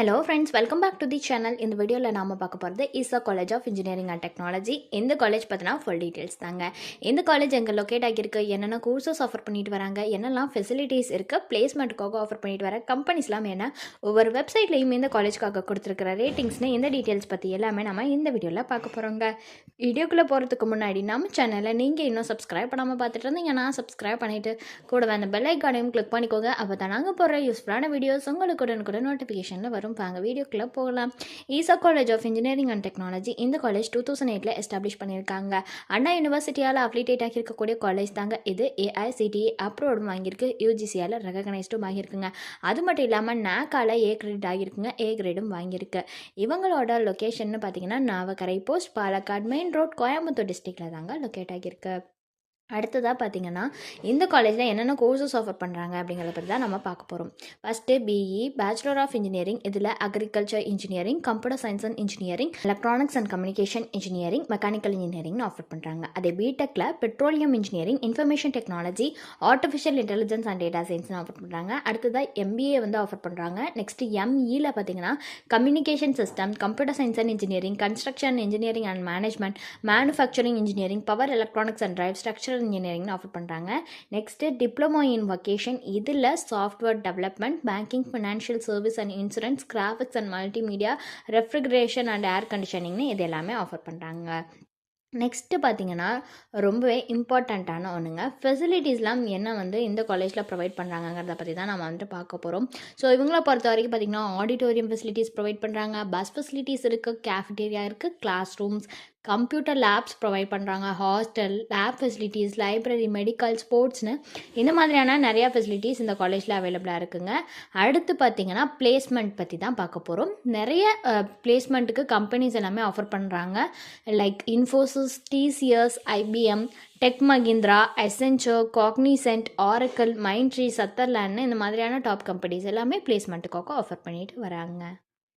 Hello friends, welcome back to the channel. இந்த வீடியோவில் நாம் பார்க்க போகிறது Easa college of engineering and technology. இந்த காலேஜ் பார்த்தினா ஃபுல் டீட்டெயில்ஸ் தாங்க. இந்த காலேஜ் எங்கே லொக்கேட் ஆகியிருக்கு, என்னென்ன கோர்சஸ் ஆஃபர் பண்ணிட்டு வராங்க, என்னெல்லாம் ஃபெசிலிட்டிஸ் இருக்குது, பிளேஸ்மெண்ட்டுக்காக ஆஃபர் பண்ணிட்டு வர கம்பெனிஸ்லாம் என்ன, ஒவ்வொரு வெப்சைட்லையும் இந்த காலேஜ்க்காக கொடுத்துருக்கிற ரேட்டிங்ஸ்னு இந்த டீட்டெயில்ஸ் பற்றி எல்லாமே நம்ம இந்த வீடியோவில் பார்க்க போகிறோங்க. வீடியோக்குள்ளே போகிறதுக்கு முன்னாடி நம்ம சேனலை நீங்கள் இன்னும் சப்ஸ்கிரைப் பண்ணாமல் பார்த்துட்டு இருந்தீங்கன்னா சப்ஸ்கிரைப் பண்ணிவிட்டு கூட அந்த பெல் ஐக்கானையும் கிளிக் பண்ணிக்கோங்க. அப்போ தான் நாங்கள் போகிற யூஸ்ஃபுல்லான வீடியோஸ் உங்களுக்கு உடனுக்குடன் நோட்டிஃபிகேஷனில் வரும். வாங்க வீடியோக்குள்ளே போகலாம். Easa college of engineering and technology இந்த காலேஜ் 2008 எஸ்டாப்ளிஷ் பண்ணியிருக்காங்க. அண்ணா யூனிவர்சிட்டியால் அஃபிலியேட் ஆகியிருக்கக்கூடிய காலேஜ் தாங்க இது. ஏஐசிடிஇ அப்ரூவ்டும் வாங்கியிருக்கு, யூஜிசியால் ரெகக்னைஸ்டும் ஆகியிருக்குங்க. அது மட்டும் இல்லாமல் நாக்கால ஏ கிரெடிட் ஆகியிருக்குங்க, ஏ கிரேடும் வாங்கியிருக்கு. இவங்களோட லொக்கேஷன் பார்த்தீங்கன்னா Navakkarai post, Palakkad main road, Coimbatore டிஸ்ட்ரிக்டில் தாங்க லொக்கேட் ஆகியிருக்கு. அடுத்ததாக பார்த்தீங்கன்னா இந்த காலேஜில் என்னென்ன கோர்சஸ் ஆஃபர் பண்ணுறாங்க அப்படிங்கிறத பற்றி தான் நம்ம பார்க்க போகிறோம். First BE bachelor of engineering, இதில் agriculture engineering, computer science and engineering, electronics and communication engineering, mechanical இன்ஜினியரிங்னு ஆஃபர் பண்ணுறாங்க. அதே பிடெக்கில் petroleum engineering, information technology, artificial intelligence and data சயின்ஸ்னு ஆஃபர் பண்ணுறாங்க. அடுத்ததாக எம்பிஏ ஆஃபர் பண்ணுறாங்க. நெக்ஸ்ட்டு எம்இயில் பார்த்தீங்கன்னா communication system, computer science and engineering, construction engineering and management, manufacturing engineering, power electronics and drive structure இன்ஜினியரிங்னு ஆஃபர் பண்ணுறாங்க. நெக்ஸ்ட்டு டிப்ளமோ இன் வொகேஷன், இதில் software development, banking, financial service and insurance, graphics and multimedia, refrigeration and air கண்டிஷனிங்னு இது எல்லாமே offer பண்ணுறாங்க. Next பார்த்தீங்கன்னா ரொம்பவே இம்பார்ட்டண்ட்டான ஒன்றுங்க, ஃபெசிலிட்டிஸ்லாம் என்ன இந்த காலேஜில் ப்ரொவைட் பண்ணுறாங்கங்கிறத பற்றி தான் நம்ம பார்க்க போகிறோம். ஸோ இவங்கள பொறுத்த வரைக்கும் பார்த்திங்கன்னா ஆடிட்டோரியம் ஃபெசிலிட்டிஸ் ப்ரொவைட் பண்ணுறாங்க, பஸ் ஃபெசிலிட்டிஸ் இருக்குது, கேஃபிடேரியா இருக்குது, class rooms, computer labs provide பண்ணுறாங்க, hostel, lab facilities, library, medical, ஸ்போர்ட்ஸ்னு இந்த மாதிரியான நிறையா ஃபெசிலிட்டிஸ் இந்த காலேஜில் அவைலபிளாக இருக்குங்க. அடுத்து பார்த்திங்கன்னா பிளேஸ்மெண்ட் பற்றி தான் பார்க்க போகிறோம். நிறைய பிளேஸ்மெண்ட்டுக்கு கம்பெனிஸ் எல்லாமே ஆஃபர் பண்ணுறாங்க. Like Infosys, TCS, IBM, Tech Mahindra, Accenture, Cognizant, Oracle, Mindtree, சத்தர்லேண்ட்னு இந்த மாதிரியான டாப் கம்பெனிஸ் எல்லாமே பிளேஸ்மெண்ட்டுக்காக ஆஃபர் பண்ணிட்டு வராங்க.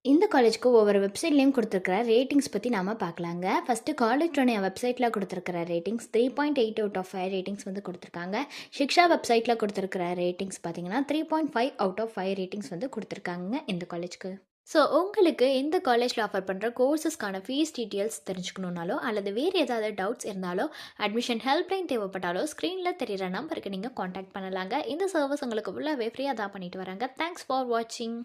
இந்த காலேஜ்க்கு ஒவ்வொரு வெப்சைட்லேயும் கொடுத்துருக்கிற ரேட்டிங்ஸ் பற்றி நாம் பார்க்கலாங்க. ஃபஸ்ட்டு காலேஜோடைய வெப்சைட்டில் கொடுத்துருக்கிற ரேட்டிங்ஸ் 3.8 அவுட் ஆஃப் 5 ரேட்டிங்ஸ் கொடுத்துருக்காங்க. ஷிக்ஷா வெப்சைட்டில் கொடுத்துருக்கிற ரேட்டிங்ஸ் பார்த்தீங்கன்னா 3.5 அவுட் ஆஃப் 5 ரேட்டிங்ஸ் கொடுத்துருக்காங்க இந்த காலேஜ்க்கு. ஸோ உங்களுக்கு இந்த காலேஜில் ஆஃபர் பண்ணுற கோர்சஸ்க்கான ஃபீஸ் டீட்டெயில்ஸ் தெரிஞ்சுக்கணுன்னாலோ அல்லது வேறு ஏதாவது டவுட்ஸ் இருந்தாலோ அட்மிஷன் ஹெல்ப்லைன் தேவைப்பட்டாலோ ஸ்க்ரீனில் தெரிகிற நம்பருக்கு நீங்கள் காண்டாக்ட் பண்ணலாங்க. இந்த சர்வீஸ் உங்களுக்கு ஃபுல்லாகவே ஃப்ரீயாக தான் பண்ணிட்டு வராங்க. தேங்க்ஸ் ஃபார் வாட்சிங்.